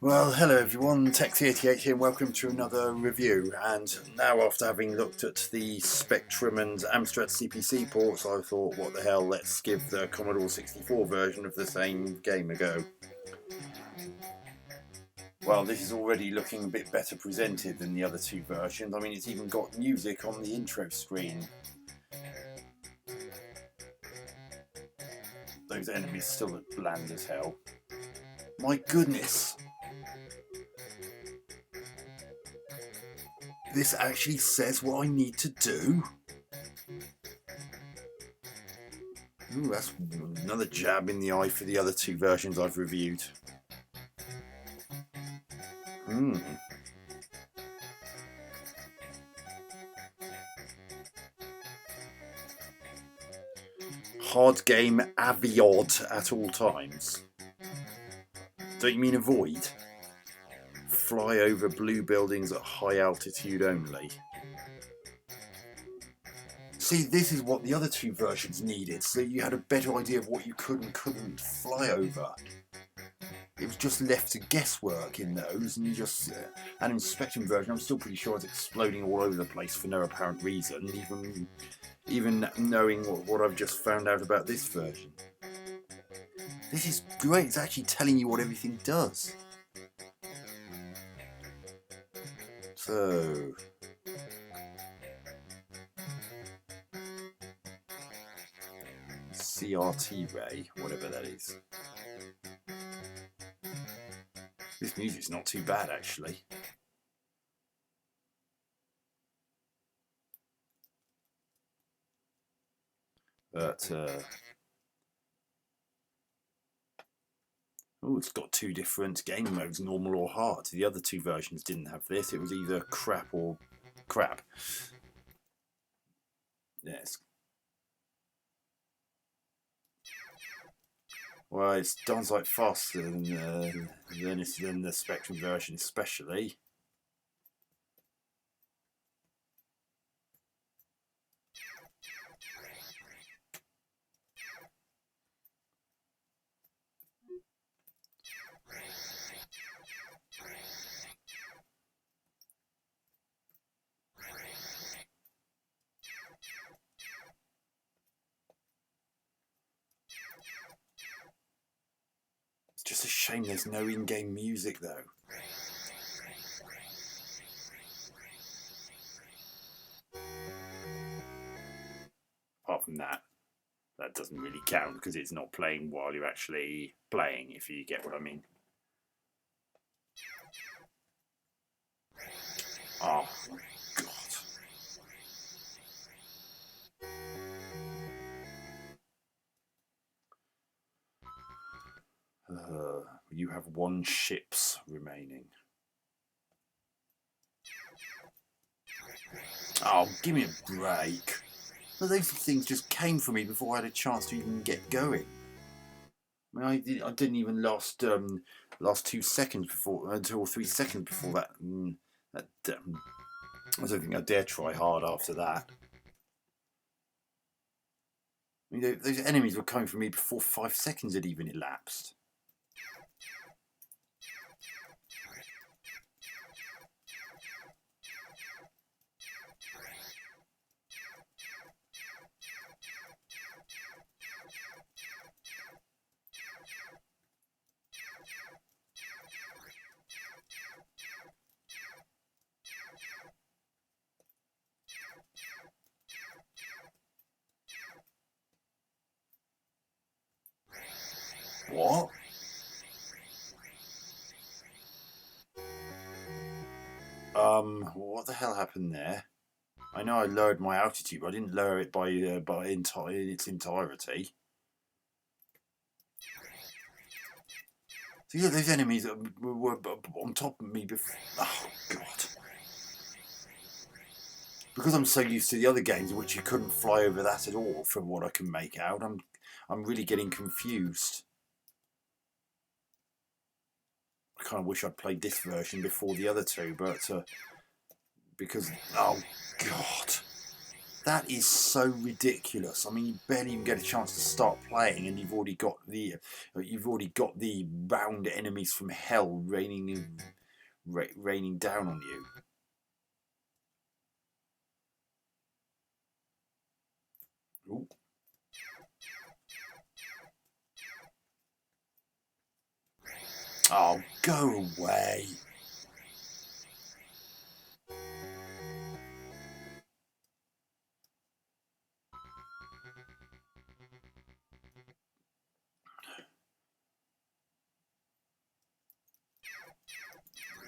Well, hello everyone, Tex88 here and welcome to another review. And now after having looked at the Spectrum and Amstrad CPC ports, I thought, what the hell, let's give the Commodore 64 version of the same game a go. Well, this is already looking a bit better presented than the other two versions. I mean, it's even got music on the intro screen. Those enemies still look bland as hell. My goodness! This actually says what I need to do? Ooh, that's another jab in the eye for the other two versions I've reviewed. Hard game aviod at all times. Don't you mean avoid? Fly over blue buildings at high altitude only. See, this is what the other two versions needed, so you had a better idea of what you could and couldn't fly over. It was just left to guesswork in those, and you just... and in Spectrum version, I'm still pretty sure it's exploding all over the place for no apparent reason, even knowing what I've just found out about this version. This is great, it's actually telling you what everything does. So... CRT ray, whatever that is. This music's not too bad, actually. But, oh, it's got two different game modes, normal or hard. The other two versions didn't have this. It was either crap or crap. Yes. Well, it's done like faster than the Spectrum version, especially. It's just a shame there's no in-game music, though. Apart from that, that doesn't really count because it's not playing while you're actually playing, if you get what I mean. Oh, God. You have 1 ships remaining. Oh, give me a break. Well, those things just came for me before I had a chance to even get going. I mean, I didn't even last 2 seconds before, 2 or 3 seconds before that. I don't think I dare try hard after that. I mean, those enemies were coming for me before 5 seconds had even elapsed. What? What the hell happened there? I know I lowered my altitude, but I didn't lower it by its entirety. So yeah, those enemies were on top of me before. Oh God! Because I'm so used to the other games in which you couldn't fly over that at all, from what I can make out, I'm really getting confused. I kind of wish I'd played this version before the other two, but because oh God. That is so ridiculous. I mean, you barely even get a chance to start playing, and you've already got the round enemies from hell raining down on you. Ooh. Oh, go away.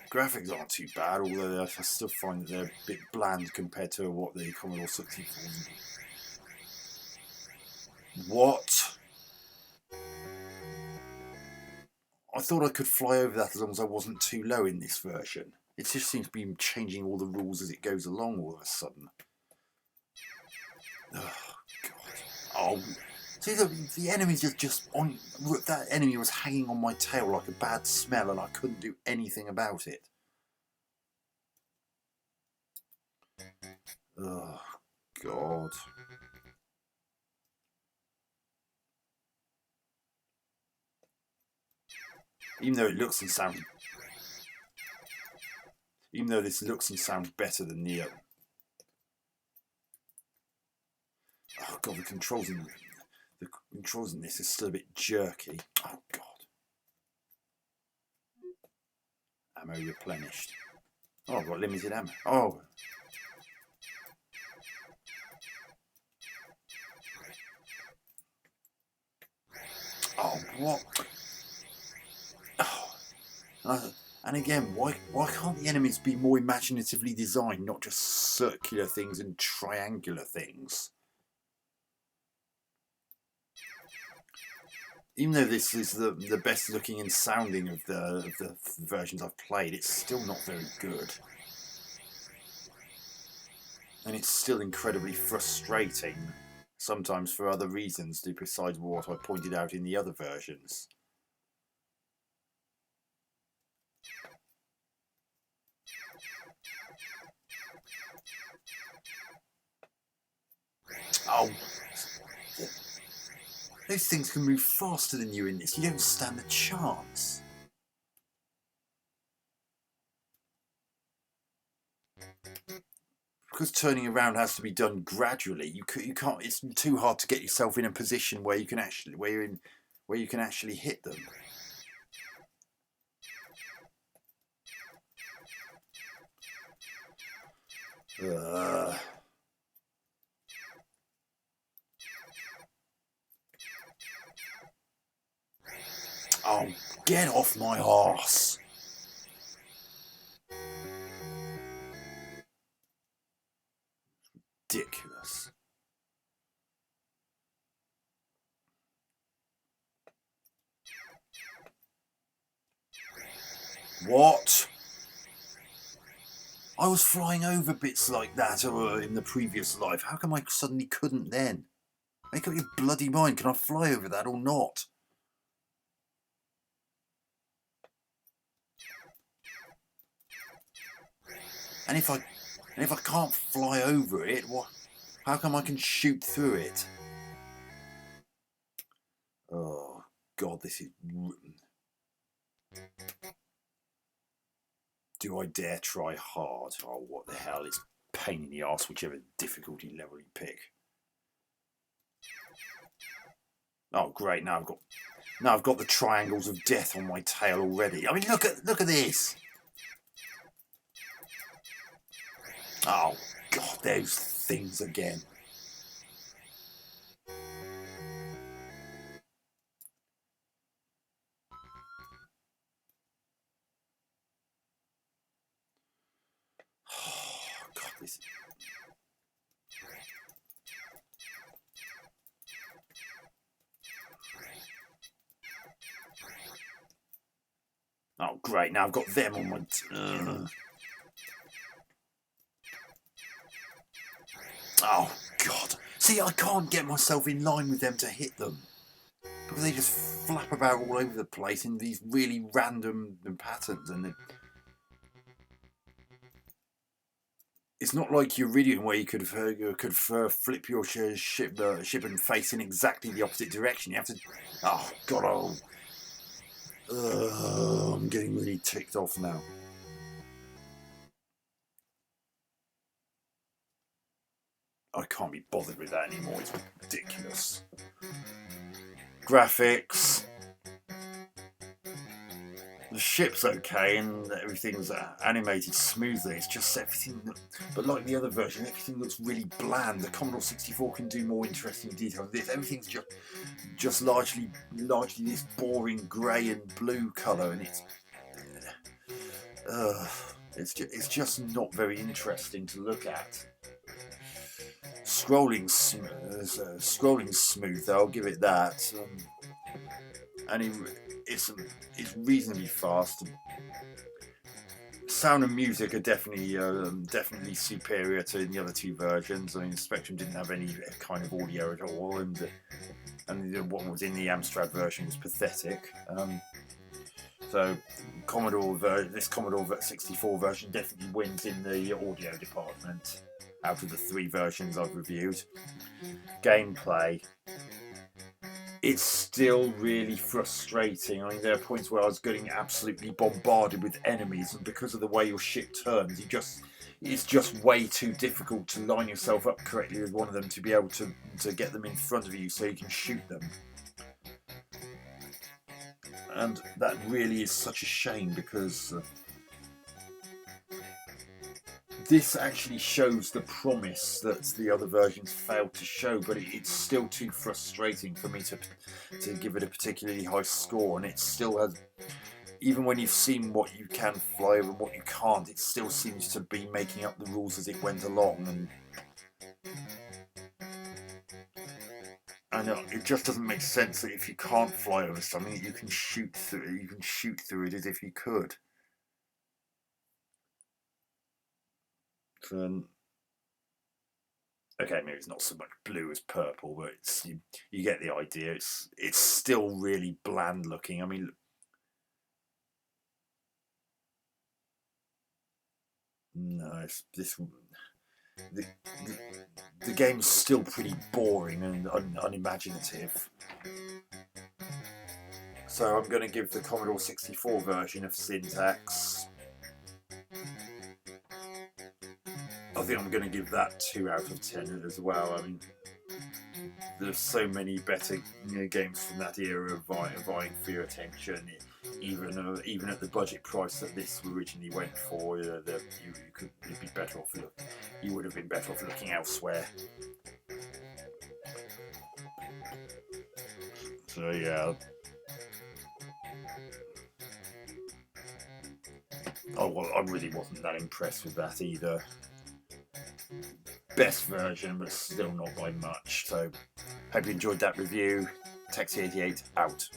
Graphics aren't too bad, although I still find that they're a bit bland compared to what the Commodore 64. What? I thought I could fly over that as long as I wasn't too low in this version. It just seems to be changing all the rules as it goes along all of a sudden. Oh, God. Oh, see, the enemies just on... That enemy was hanging on my tail like a bad smell, and I couldn't do anything about it. Oh, God. Even though it looks and sounds... Even though this looks and sounds better than the... Oh, God, the controls in this is still a bit jerky. Oh, God. Ammo replenished. Oh, I've got limited ammo. Oh. Oh, what? Oh. And again, why can't the enemies be more imaginatively designed, not just circular things and triangular things? Even though this is the best looking and sounding of the versions I've played, it's still not very good. And it's still incredibly frustrating, sometimes for other reasons, besides what I pointed out in the other versions. Oh, those things can move faster than you in this. You don't stand a chance. Because turning around has to be done gradually. You can't. It's too hard to get yourself in a position where you can actually hit them. Oh, get off my arse! Ridiculous. What? I was flying over bits like that in the previous life. How come I suddenly couldn't then? Make up your bloody mind. Can I fly over that or not? And if I can't fly over it, how come I can shoot through it? Oh, God, this is... Do I dare try hard? Oh, what the hell? It's pain in the arse, whichever difficulty level you pick. Oh, great! Now I've got the triangles of death on my tail already. I mean, look at this. Oh, God, those things again. Oh, God, this... Oh, great, now I've got them on my... Oh, God. See, I can't get myself in line with them to hit them. Because they just flap about all over the place in these really random patterns. And It's not like Iridium where you could flip your ship and face in exactly the opposite direction. You have to. Oh God! I'm getting really ticked off now. I can't be bothered with that anymore. It's ridiculous. Graphics. The ship's okay and everything's animated smoothly. It's just everything, but like the other version, everything looks really bland. The Commodore 64 can do more interesting details. This everything's just largely this boring grey and blue colour, and uh, it's just not very interesting to look at. Scrolling smooth. I'll give it that. And it's reasonably fast. Sound and music are definitely superior to the other two versions. I mean, Spectrum didn't have any kind of audio at all, and what was in the Amstrad version was pathetic. So this Commodore 64 version definitely wins in the audio department out of the three versions I've reviewed. Gameplay. It's still really frustrating. I mean, there are points where I was getting absolutely bombarded with enemies, and because of the way your ship turns, it's just way too difficult to line yourself up correctly with one of them to be able to get them in front of you so you can shoot them. And that really is such a shame, because this actually shows the promise that the other versions failed to show, but it's still too frustrating for me to give it a particularly high score. And it still has, even when you've seen what you can fly over and what you can't, it still seems to be making up the rules as it went along. And it just doesn't make sense that if you can't fly over something, you can shoot through it as if you could. Okay, maybe it's not so much blue as purple, but you get the idea. It's still really bland looking. I mean, no, it's this. The, the, the game's still pretty boring and unimaginative. So I'm going to give the Commodore 64 version of Syntax. I think I'm going to give that 2 out of 10 as well. I mean, there's so many better games from that era vying for your attention. Even at the budget price that this originally went for, you would have been better off looking elsewhere. So yeah. Oh well, I really wasn't that impressed with that either. Best version, but still not by much. So, hope you enjoyed that review. Taxi88 out.